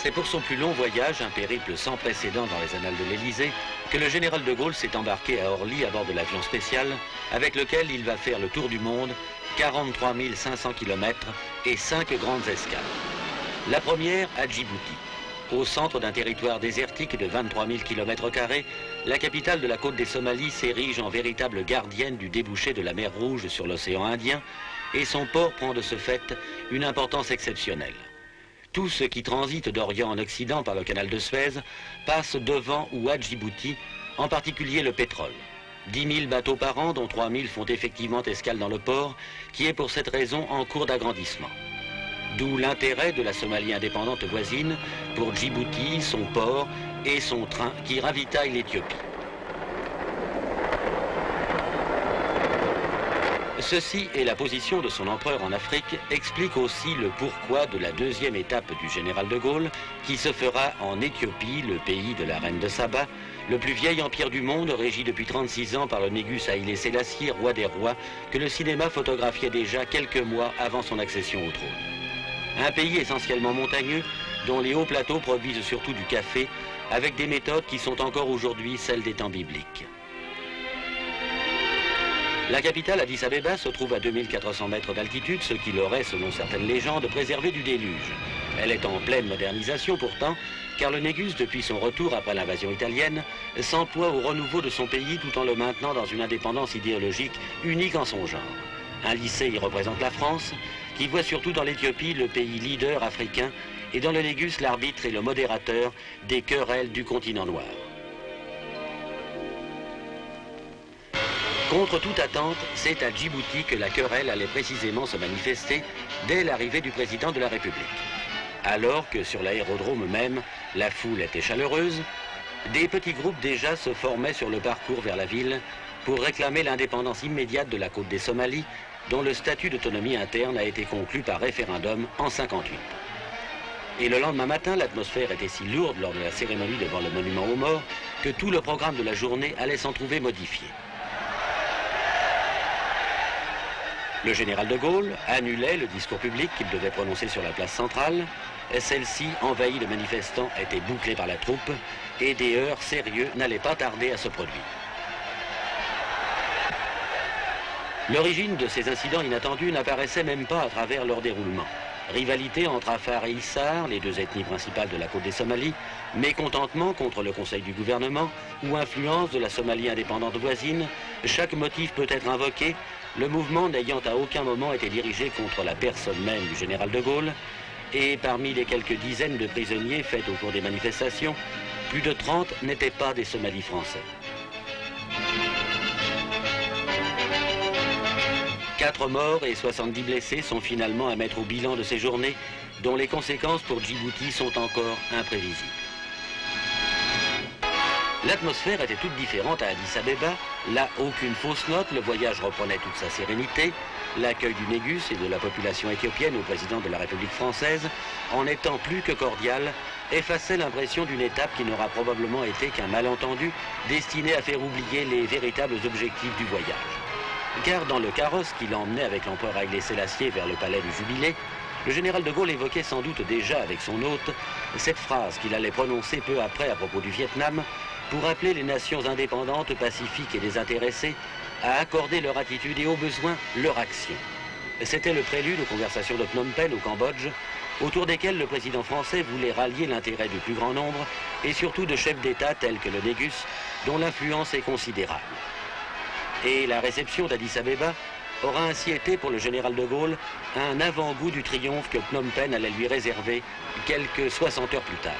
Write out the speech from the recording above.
C'est pour son plus long voyage, un périple sans précédent dans les annales de l'Élysée, que le général de Gaulle s'est embarqué à Orly à bord de l'avion spécial, avec lequel il va faire le tour du monde, 43 500 km et 5 grandes escales. La première à Djibouti. Au centre d'un territoire désertique de 23 000 km², la capitale de la côte des Somalies s'érige en véritable gardienne du débouché de la mer Rouge sur l'océan Indien, et son port prend de ce fait une importance exceptionnelle. Tout ce qui transite d'Orient en Occident par le canal de Suez passe devant ou à Djibouti, en particulier le pétrole. 10 000 bateaux par an, dont 3 000 font effectivement escale dans le port, qui est pour cette raison en cours d'agrandissement. D'où l'intérêt de la Somalie indépendante voisine pour Djibouti, son port et son train qui ravitaille l'Éthiopie. Ceci et la position de son empereur en Afrique expliquent aussi le pourquoi de la deuxième étape du général de Gaulle, qui se fera en Éthiopie, le pays de la reine de Saba, le plus vieil empire du monde, régi depuis 36 ans par le Négus Haïlé Sélassié, roi des rois, que le cinéma photographiait déjà quelques mois avant son accession au trône. Un pays essentiellement montagneux, dont les hauts plateaux produisent surtout du café, avec des méthodes qui sont encore aujourd'hui celles des temps bibliques. La capitale, Addis Abeba, se trouve à 2400 mètres d'altitude, ce qui l'aurait, selon certaines légendes, préservé du déluge. Elle est en pleine modernisation pourtant, car le Négus, depuis son retour après l'invasion italienne, s'emploie au renouveau de son pays tout en le maintenant dans une indépendance idéologique unique en son genre. Un lycée y représente la France, qui voit surtout dans l'Éthiopie le pays leader africain et dans le Négus l'arbitre et le modérateur des querelles du continent noir. Contre toute attente, c'est à Djibouti que la querelle allait précisément se manifester dès l'arrivée du président de la République. Alors que sur l'aérodrome même, la foule était chaleureuse, des petits groupes déjà se formaient sur le parcours vers la ville pour réclamer l'indépendance immédiate de la côte des Somalies, dont le statut d'autonomie interne a été conclu par référendum en 1958. Et le lendemain matin, l'atmosphère était si lourde lors de la cérémonie devant le monument aux morts que tout le programme de la journée allait s'en trouver modifié. Le général de Gaulle annulait le discours public qu'il devait prononcer sur la place centrale. Celle-ci, envahie de manifestants, était bouclée par la troupe et des heurts sérieux n'allaient pas tarder à se produire. L'origine de ces incidents inattendus n'apparaissait même pas à travers leur déroulement. Rivalité entre Afar et Issar, les deux ethnies principales de la côte des Somalies, mécontentement contre le Conseil du gouvernement ou influence de la Somalie indépendante voisine, chaque motif peut être invoqué, le mouvement n'ayant à aucun moment été dirigé contre la personne même du général de Gaulle, et parmi les quelques dizaines de prisonniers faits au cours des manifestations, plus de 30 n'étaient pas des Somalis français. 4 morts et 70 blessés sont finalement à mettre au bilan de ces journées, dont les conséquences pour Djibouti sont encore imprévisibles. L'atmosphère était toute différente à Addis Abeba. Là, aucune fausse note, le voyage reprenait toute sa sérénité. L'accueil du Négus et de la population éthiopienne au président de la République française, en étant plus que cordial, effaçait l'impression d'une étape qui n'aura probablement été qu'un malentendu destiné à faire oublier les véritables objectifs du voyage. Car dans le carrosse qui l'emmenait avec l'empereur Haïlé Sélassié vers le palais du Jubilé, le général de Gaulle évoquait sans doute déjà avec son hôte cette phrase qu'il allait prononcer peu après à propos du Vietnam pour appeler les nations indépendantes, pacifiques et désintéressées à accorder leur attitude et au besoin leur action. C'était le prélude aux conversations de Phnom Penh au Cambodge, autour desquelles le président français voulait rallier l'intérêt du plus grand nombre et surtout de chefs d'État tels que le Négus, dont l'influence est considérable. Et la réception d'Addis Abeba aura ainsi été pour le général de Gaulle un avant-goût du triomphe que Phnom Penh allait lui réserver quelques 60 heures plus tard.